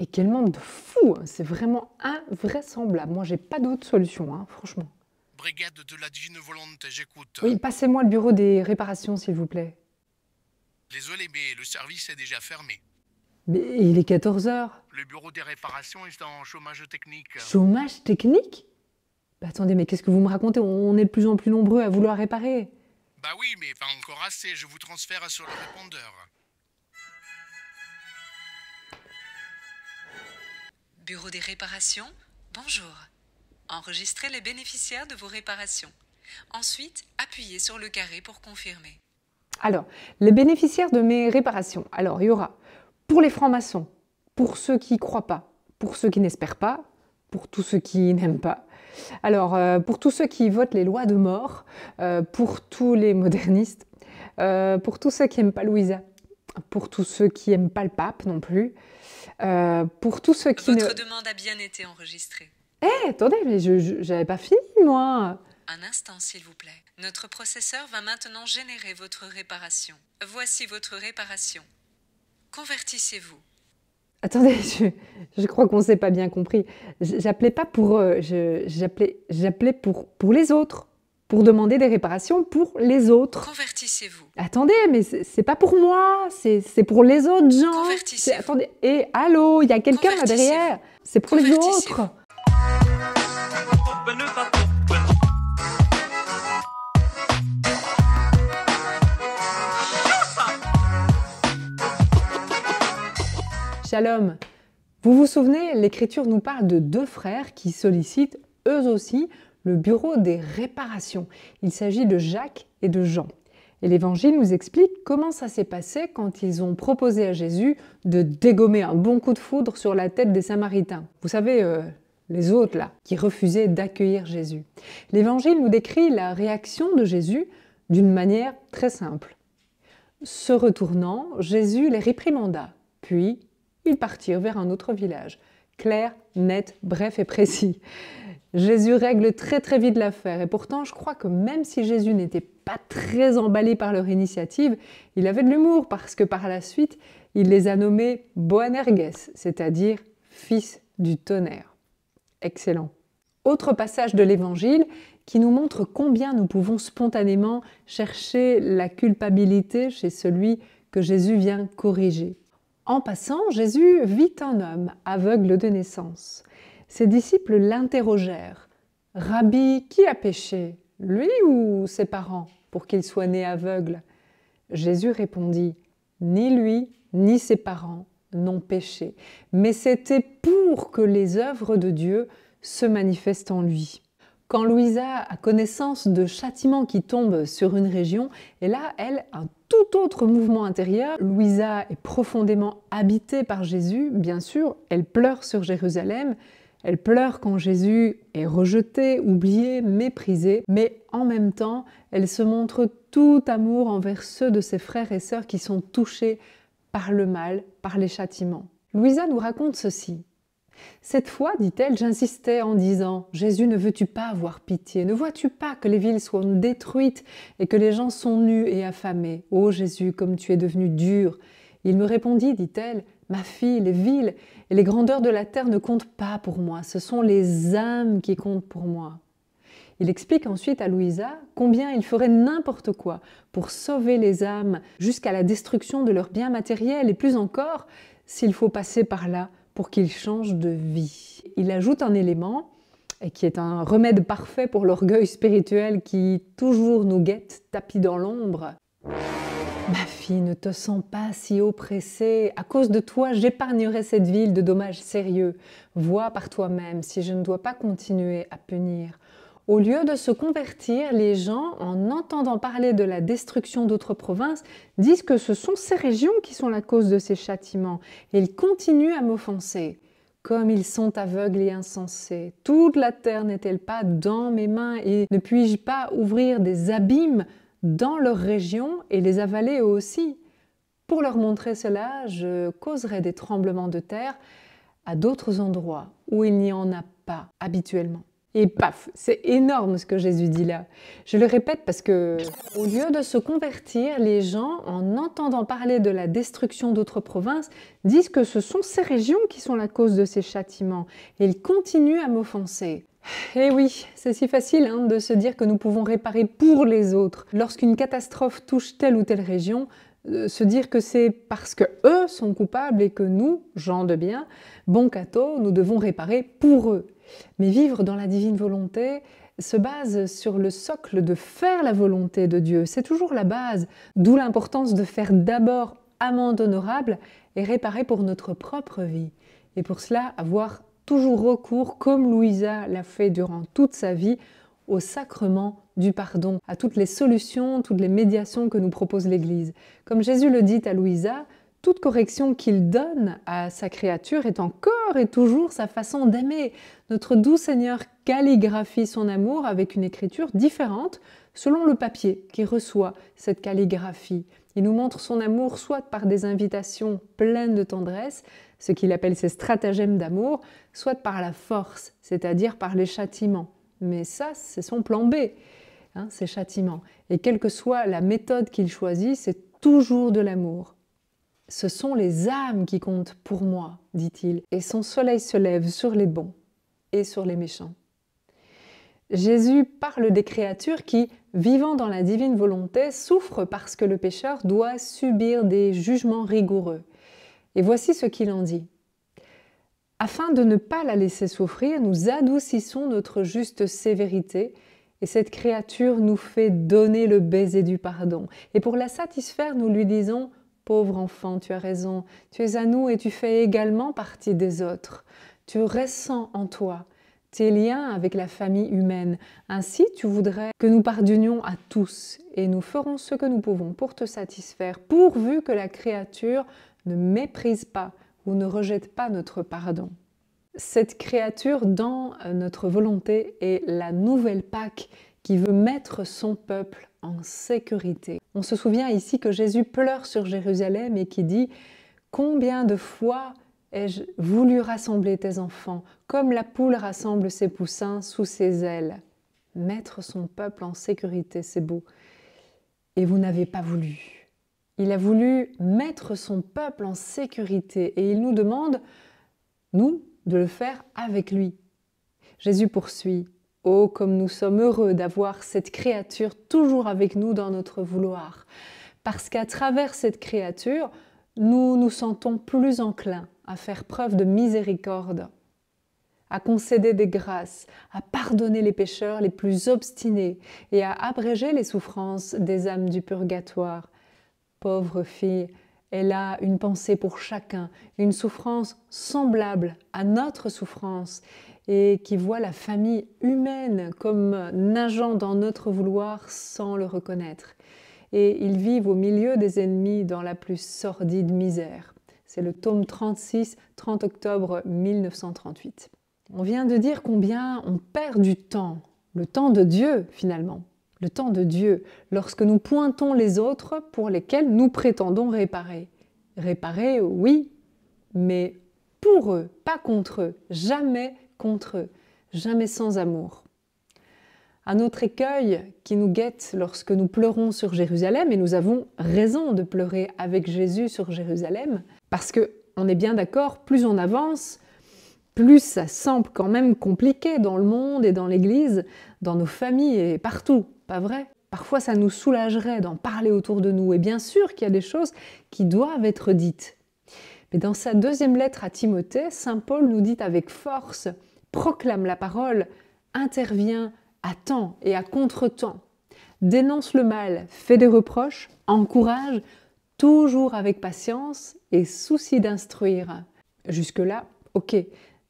Et quel monde de fou, hein. C'est vraiment invraisemblable. Moi, j'ai pas d'autre solution, hein, franchement. Brigade de la Divine Volonté, j'écoute. Oui, passez-moi le bureau des réparations, s'il vous plaît. Désolé, mais le service est déjà fermé. Mais il est 14 heures. Le bureau des réparations est en chômage technique. Chômage technique? Bah, attendez, mais qu'est-ce que vous me racontez? On est de plus en plus nombreux à vouloir réparer. Bah oui, mais pas encore assez, je vous transfère sur le répondeur. Bureau des réparations, bonjour. Enregistrez les bénéficiaires de vos réparations. Ensuite, appuyez sur le carré pour confirmer. Alors, les bénéficiaires de mes réparations. Alors, il y aura pour les francs-maçons, pour ceux qui ne croient pas, pour ceux qui n'espèrent pas, pour tous ceux qui n'aiment pas. Alors, pour tous ceux qui votent les lois de mort, pour tous les modernistes, pour tous ceux qui n'aiment pas Louisa, pour tous ceux qui n'aiment pas le pape non plus, pour tous ceux qui Votre demande a bien été enregistrée. Attendez, mais j'avais pas fini, moi. Un instant, s'il vous plaît. Notre processeur va maintenant générer votre réparation. Voici votre réparation. Convertissez-vous. Attendez, je crois qu'on s'est pas bien compris. J'appelais pas pour... j'appelais pour les autres. Pour demander des réparations pour les autres. Convertissez-vous. Attendez, mais c'est pas pour moi, c'est pour les autres gens. Convertissez-vous. Attendez, et allô, il y a quelqu'un là derrière. C'est pour les autres. Shalom. Vous vous souvenez, l'Écriture nous parle de deux frères qui sollicitent eux aussi le bureau des réparations. Il s'agit de Jacques et de Jean. Et l'Évangile nous explique comment ça s'est passé quand ils ont proposé à Jésus de dégommer un bon coup de foudre sur la tête des Samaritains. Vous savez, les autres là, qui refusaient d'accueillir Jésus. L'Évangile nous décrit la réaction de Jésus d'une manière très simple. Se retournant, Jésus les réprimanda, puis ils partirent vers un autre village. Clair, net, bref et précis. Jésus règle très très vite l'affaire et pourtant je crois que même si Jésus n'était pas très emballé par leur initiative, il avait de l'humour parce que par la suite, il les a nommés Boanerges, c'est-à-dire fils du tonnerre. Excellent. Autre passage de l'Évangile qui nous montre combien nous pouvons spontanément chercher la culpabilité chez celui que Jésus vient corriger. En passant, Jésus vit un homme aveugle de naissance. Ses disciples l'interrogèrent. « Rabbi, qui a péché, lui ou ses parents, pour qu'il soit né aveugle ?» Jésus répondit « Ni lui, ni ses parents n'ont péché, mais c'était pour que les œuvres de Dieu se manifestent en lui. » Quand Louisa a connaissance de châtiments qui tombent sur une région, et là, elle, un tout autre mouvement intérieur. Louisa est profondément habitée par Jésus, bien sûr, elle pleure sur Jérusalem, elle pleure quand Jésus est rejeté, oublié, méprisé, mais en même temps, elle se montre tout amour envers ceux de ses frères et sœurs qui sont touchés par le mal, par les châtiments. Louisa nous raconte ceci. Cette fois, dit-elle, j'insistais en disant « Jésus, ne veux-tu pas avoir pitié? Ne vois-tu pas que les villes sont détruites et que les gens sont nus et affamés? Ô Jésus, comme tu es devenu dur !» Il me répondit, dit-elle, « Ma fille, les villes et les grandeurs de la terre ne comptent pas pour moi, ce sont les âmes qui comptent pour moi. » Il explique ensuite à Louisa combien il ferait n'importe quoi pour sauver les âmes jusqu'à la destruction de leurs biens matériels et plus encore, s'il faut passer par là, pour qu'ils changent de vie. Il ajoute un élément qui est un remède parfait pour l'orgueil spirituel qui toujours nous guette, tapis dans l'ombre. « Ma fille, ne te sens pas si oppressée. À cause de toi, j'épargnerai cette ville de dommages sérieux. Vois par toi-même si je ne dois pas continuer à punir. » Au lieu de se convertir, les gens, en entendant parler de la destruction d'autres provinces, disent que ce sont ces régions qui sont la cause de ces châtiments. Et ils continuent à m'offenser. Comme ils sont aveugles et insensés. Toute la terre n'est-elle pas dans mes mains et ne puis-je pas ouvrir des abîmes dans leur région et les avaler eux aussi? Pour leur montrer cela, je causerai des tremblements de terre à d'autres endroits où il n'y en a pas habituellement. Et paf, c'est énorme ce que Jésus dit là. Je le répète parce que, au lieu de se convertir, les gens, en entendant parler de la destruction d'autres provinces, disent que ce sont ces régions qui sont la cause de ces châtiments. Et ils continuent à m'offenser. Eh oui, c'est si facile de se dire que nous pouvons réparer pour les autres. Lorsqu'une catastrophe touche telle ou telle région, se dire que c'est parce que eux sont coupables et que nous, gens de bien, bons cathos, nous devons réparer pour eux. Mais vivre dans la divine volonté se base sur le socle de faire la volonté de Dieu. C'est toujours la base, d'où l'importance de faire d'abord amende honorable et réparer pour notre propre vie. Et pour cela, avoir toujours recours, comme Louisa l'a fait durant toute sa vie, au sacrement du pardon, à toutes les solutions, toutes les médiations que nous propose l'Église. Comme Jésus le dit à Louisa, toute correction qu'il donne à sa créature est encore et toujours sa façon d'aimer. Notre doux Seigneur calligraphie son amour avec une écriture différente selon le papier qui reçoit cette calligraphie. Il nous montre son amour soit par des invitations pleines de tendresse, ce qu'il appelle ses stratagèmes d'amour, soit par la force, c'est-à-dire par les châtiments. Mais ça, c'est son plan B, ces châtiments. Et quelle que soit la méthode qu'il choisit, c'est toujours de l'amour. Ce sont les âmes qui comptent pour moi, dit-il, et son soleil se lève sur les bons et sur les méchants. Jésus parle des créatures qui, vivant dans la divine volonté, souffrent parce que le pécheur doit subir des jugements rigoureux. Et voici ce qu'il en dit. Afin de ne pas la laisser souffrir, nous adoucissons notre juste sévérité, et cette créature nous fait donner le baiser du pardon. Et pour la satisfaire, nous lui disons « Pauvre enfant, tu as raison, tu es à nous et tu fais également partie des autres. Tu ressens en toi tes liens avec la famille humaine. Ainsi, tu voudrais que nous pardonnions à tous, et nous ferons ce que nous pouvons pour te satisfaire, pourvu que la créature ne méprise pas ou ne rejette pas notre pardon. » Cette créature dans notre volonté est la nouvelle Pâque qui veut mettre son peuple en sécurité. On se souvient ici que Jésus pleure sur Jérusalem et qui dit « Combien de fois ai-je voulu rassembler tes enfants, comme la poule rassemble ses poussins sous ses ailes. » Mettre son peuple en sécurité, c'est beau. Et vous n'avez pas voulu. Il a voulu mettre son peuple en sécurité et il nous demande, nous, de le faire avec lui. Jésus poursuit. Oh, comme nous sommes heureux d'avoir cette créature toujours avec nous dans notre vouloir. Parce qu'à travers cette créature, nous nous sentons plus enclins à faire preuve de miséricorde, à concéder des grâces, à pardonner les pécheurs les plus obstinés et à abréger les souffrances des âmes du purgatoire. Pauvre fille, elle a une pensée pour chacun, une souffrance semblable à notre souffrance et qui voit la famille humaine comme nageant dans notre vouloir sans le reconnaître. Et ils vivent au milieu des ennemis dans la plus sordide misère. C'est le tome 36, 30 octobre 1938. On vient de dire combien on perd du temps, le temps de Dieu finalement. Le temps de Dieu, lorsque nous pointons les autres pour lesquels nous prétendons réparer. Réparer, oui, mais pour eux, pas contre eux, jamais contre eux, jamais sans amour. Un autre écueil qui nous guette lorsque nous pleurons sur Jérusalem, et nous avons raison de pleurer avec Jésus sur Jérusalem, parce qu'on est bien d'accord, plus on avance, plus ça semble quand même compliqué dans le monde et dans l'Église, dans nos familles et partout. Pas vrai? Parfois, ça nous soulagerait d'en parler autour de nous. Et bien sûr qu'il y a des choses qui doivent être dites. Mais dans sa deuxième lettre à Timothée, saint Paul nous dit avec force « Proclame la parole, interviens à temps et à contre-temps. Dénonce le mal, fais des reproches, encourage, toujours avec patience et souci d'instruire. » Jusque-là, ok.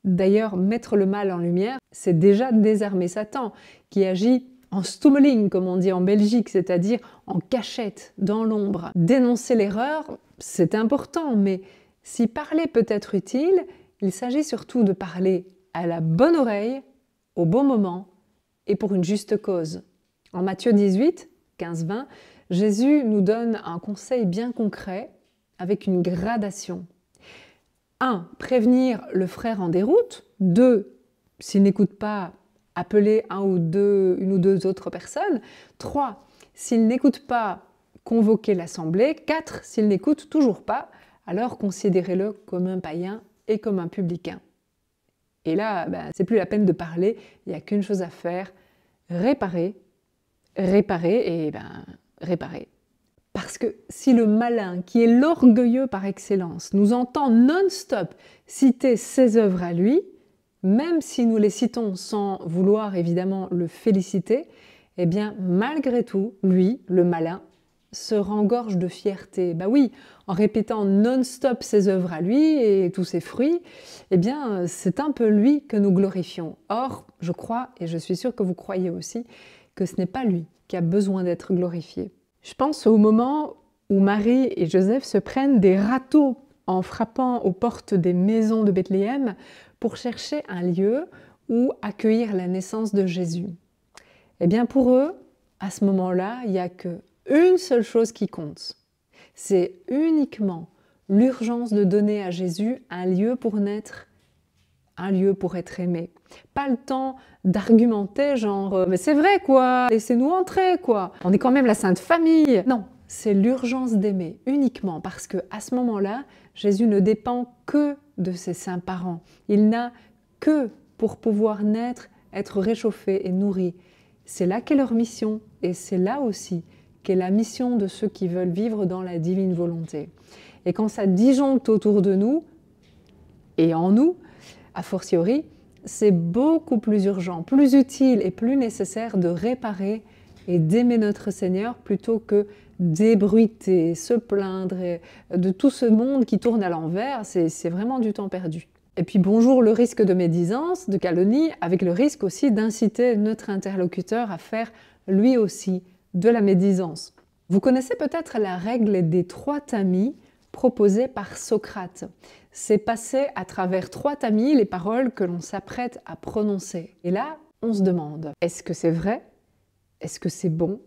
D'ailleurs, mettre le mal en lumière, c'est déjà désarmer Satan, qui agit en stummeling, comme on dit en Belgique, c'est-à-dire en cachette, dans l'ombre. Dénoncer l'erreur, c'est important, mais si parler peut être utile, il s'agit surtout de parler à la bonne oreille, au bon moment et pour une juste cause. En Matthieu 18, 15-20, Jésus nous donne un conseil bien concret avec une gradation. 1. Prévenir le frère en déroute. 2. S'il n'écoute pas, appeler une ou deux autres personnes. 3, s'il n'écoute pas, convoquer l'assemblée. 4, s'il n'écoute toujours pas, alors considérez-le comme un païen et comme un publicain. Et là, c'est plus la peine de parler, il n'y a qu'une chose à faire, réparer, réparer et réparer. Parce que si le malin, qui est l'orgueilleux par excellence, nous entend non-stop citer ses œuvres à lui, même si nous les citons sans vouloir évidemment le féliciter, eh bien malgré tout, lui, le malin, se rengorge de fierté. Oui, en répétant non-stop ses œuvres à lui et tous ses fruits, eh bien c'est un peu lui que nous glorifions. Or, je crois, et je suis sûre que vous croyez aussi, que ce n'est pas lui qui a besoin d'être glorifié. Je pense au moment où Marie et Joseph se prennent des râteaux en frappant aux portes des maisons de Bethléem pour chercher un lieu où accueillir la naissance de Jésus. Eh bien pour eux, à ce moment-là, il n'y a qu'une seule chose qui compte. C'est uniquement l'urgence de donner à Jésus un lieu pour naître, un lieu pour être aimé. Pas le temps d'argumenter genre « mais c'est vrai quoi, laissez-nous entrer quoi, on est quand même la Sainte Famille ». Non, c'est l'urgence d'aimer uniquement parce qu'à ce moment-là, Jésus ne dépend que de ses saints parents. Il n'a que pour pouvoir naître, être réchauffé et nourri. C'est là qu'est leur mission et c'est là aussi qu'est la mission de ceux qui veulent vivre dans la divine volonté. Et quand ça disjoncte autour de nous et en nous, a fortiori, c'est beaucoup plus urgent, plus utile et plus nécessaire de réparer et d'aimer notre Seigneur plutôt que d'ébruiter, se plaindre de tout ce monde qui tourne à l'envers. C'est vraiment du temps perdu. Et puis bonjour le risque de médisance, de calomnie, avec le risque aussi d'inciter notre interlocuteur à faire lui aussi de la médisance. Vous connaissez peut-être la règle des 3 tamis proposée par Socrate. C'est passer à travers 3 tamis les paroles que l'on s'apprête à prononcer. Et là, on se demande, est-ce que c'est vrai? Est-ce que c'est bon?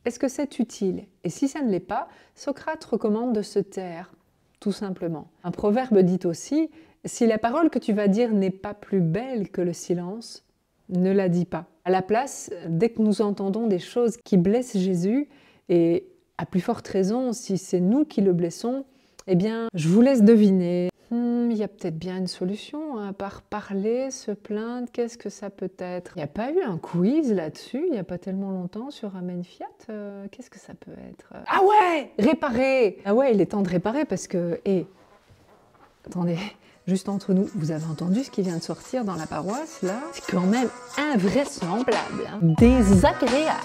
Est-ce que c'est utile? Et si ça ne l'est pas, Socrate recommande de se taire, tout simplement. Un proverbe dit aussi, si la parole que tu vas dire n'est pas plus belle que le silence, ne la dis pas. À la place, dès que nous entendons des choses qui blessent Jésus, et à plus forte raison, si c'est nous qui le blessons, eh bien, je vous laisse deviner. Il y a peut-être bien une solution, à part parler, se plaindre, qu'est-ce que ça peut être? Il n'y a pas eu un quiz là-dessus, il n'y a pas tellement longtemps sur Amen Fiat, qu'est-ce que ça peut être? Ah ouais, réparer! Ah ouais, il est temps de réparer parce que... attendez, juste entre nous, vous avez entendu ce qui vient de sortir dans la paroisse, là? C'est quand même invraisemblable, hein? Désagréable!